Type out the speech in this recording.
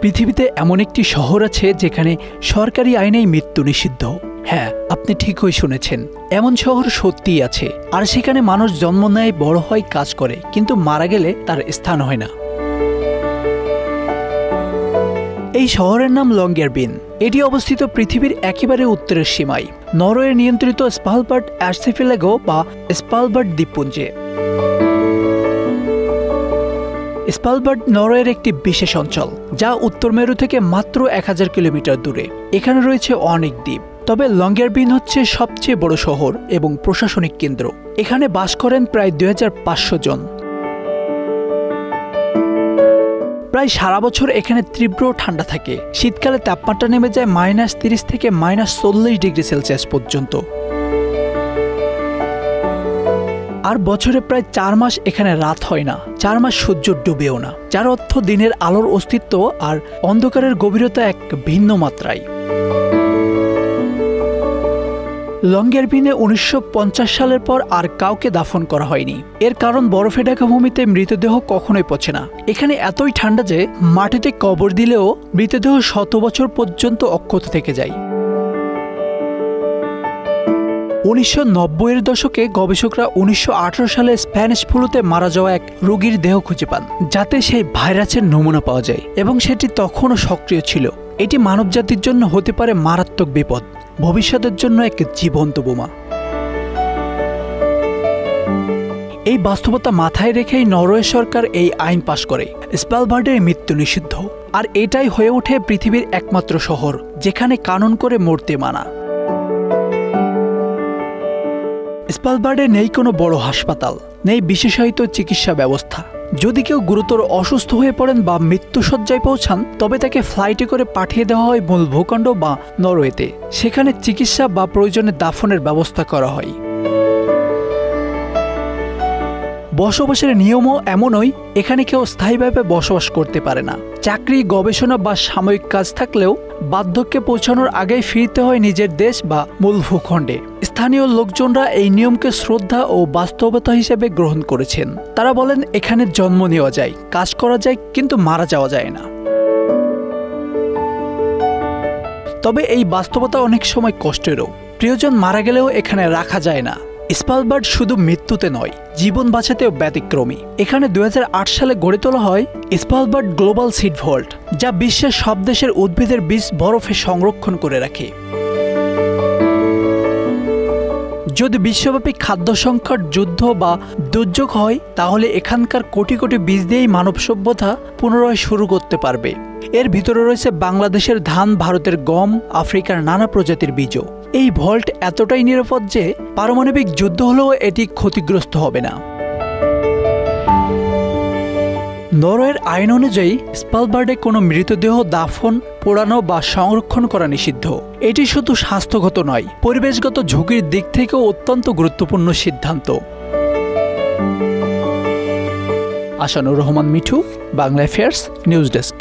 পৃথিবীতে এমন একটি শহর আছে যেখানে সরকারি আইনেই মৃত্যু নিষিদ্ধ। হ্যাঁ, আপনি ঠিকই শুনেছেন, এমন শহর সত্যিই আছে। আর সেখানে মানুষ জন্ম নেয়, বড় হয়, কাজ করে, কিন্তু মারা গেলে তার স্থান হয় না। এই শহরের নাম লংগেরবিন। এটি অবস্থিত পৃথিবীর একেবারে উত্তরের সীমায়, নরওয়ে নিয়ন্ত্রিত স্ভালবার্ড আর্চিপেলাগো বা স্ভালবার্ড দ্বীপপুঞ্জে। স্ভালবার্ড নরওয়ের একটি বিশেষ অঞ্চল, যা উত্তর মেরু থেকে মাত্র 1000 কিলোমিটার দূরে। এখানে রয়েছে অনেক দ্বীপ, তবে লংগেরবিন হচ্ছে সবচেয়ে বড় শহর এবং প্রশাসনিক কেন্দ্র। এখানে বাস করেন প্রায় 2500 জন। প্রায় সারা বছর এখানে তীব্র ঠান্ডা থাকে। শীতকালে তাপমাত্রা নেমে যায় -30 থেকে -40 ডিগ্রি সেলসিয়াস পর্যন্ত। আর বছরে প্রায় 4 মাস এখানে রাত হয় না, 4 মাস সূর্য ডুবেও না, যার অর্থ দিনের আলোর অস্তিত্ব আর অন্ধকারের গভীরতা এক ভিন্ন মাত্রায়। লংগেরবিনে 1950 সালের পর আর কাউকে দাফন করা হয়নি। এর কারণ বরফে ঢাকা ভূমিতে মৃতদেহ কখনোই পচে না। এখানে এতই ঠান্ডা যে মাটিতে কবর দিলেও মৃতদেহ 100 বছর পর্যন্ত অক্ষত থেকে যায়। 1990-এর দশকে গবেষকরা 1918 সালে স্প্যানিশ ফ্লুতে মারা যাওয়া এক রোগীর দেহ খুঁজে পান, যাতে সেই ভাইরাসের নমুনা পাওয়া যায়, এবং সেটি তখনও সক্রিয় ছিল। এটি মানবজাতির জন্য হতে পারে মারাত্মক বিপদ, ভবিষ্যতের জন্য এক জীবন্ত বোমা। এই বাস্তবতা মাথায় রেখেই নরওয়ে সরকার এই আইন পাশ করে, স্ভালবার্ডের মৃত্যু নিষিদ্ধ। আর এটাই হয়ে ওঠে পৃথিবীর একমাত্র শহর যেখানে কানুন করে মরতে মানা। স্ভালবার্ডে নেই কোনো বড় হাসপাতাল, নেই বিশেষায়িত চিকিৎসা ব্যবস্থা। যদি কেউ গুরুতর অসুস্থ হয়ে পড়েন বা মৃত্যুসজ্জায় পৌঁছান, তবে তাকে ফ্লাইটে করে পাঠিয়ে দেওয়া হয় মূল ভূখণ্ড বা নরওয়েতে। সেখানে চিকিৎসা বা প্রয়োজনে দাফনের ব্যবস্থা করা হয়। বসবাসের নিয়মও এমনই, এখানে কেউ স্থায়ীভাবে বসবাস করতে পারে না। চাকরি, গবেষণা বা সাময়িক কাজ থাকলেও বার্ধক্যে পৌঁছানোর আগেই ফিরতে হয় নিজের দেশ বা মূল ভূখণ্ডে। স্থানীয় লোকজনরা এই নিয়মকে শ্রদ্ধা ও বাস্তবতা হিসেবে গ্রহণ করেছেন। তারা বলেন, এখানে জন্ম নেওয়া যায়, কাজ করা যায়, কিন্তু মারা যাওয়া যায় না। তবে এই বাস্তবতা অনেক সময় কষ্টেরও। প্রিয়জন মারা গেলেও এখানে রাখা যায় না। স্ভালবার্ড শুধু মৃত্যুতে নয়, জীবন বাঁচাতেও ব্যতিক্রমী। এখানে 2008 সালে গড়ে তোলা হয় স্ভালবার্ড গ্লোবাল সিড ভল্ট, যা বিশ্বের সব দেশের উদ্ভিদের বীজ বরফে সংরক্ষণ করে রাখে। যদি বিশ্বব্যাপী খাদ্য সংকট, যুদ্ধ বা দুর্যোগ হয়, তাহলে এখানকার কোটি কোটি বীজ দিয়েই মানব সভ্যতা পুনরায় শুরু করতে পারবে। এর ভিতরে রয়েছে বাংলাদেশের ধান, ভারতের গম, আফ্রিকার নানা প্রজাতির বীজও। এই ভল্ট এতটাই নিরাপদ যে পারমাণবিক যুদ্ধ হলেও এটি ক্ষতিগ্রস্ত হবে না। নরওয়ের আইন অনুযায়ী স্ভালবার্ডে কোনো মৃতদেহ দাফন, পোড়ানো বা সংরক্ষণ করা নিষিদ্ধ। এটি শুধু স্বাস্থ্যগত নয়, পরিবেশগত ঝুঁকির দিক থেকেও অত্যন্ত গুরুত্বপূর্ণ সিদ্ধান্ত। Ashanur Rahman Mithu, Bangla affairs, news desk.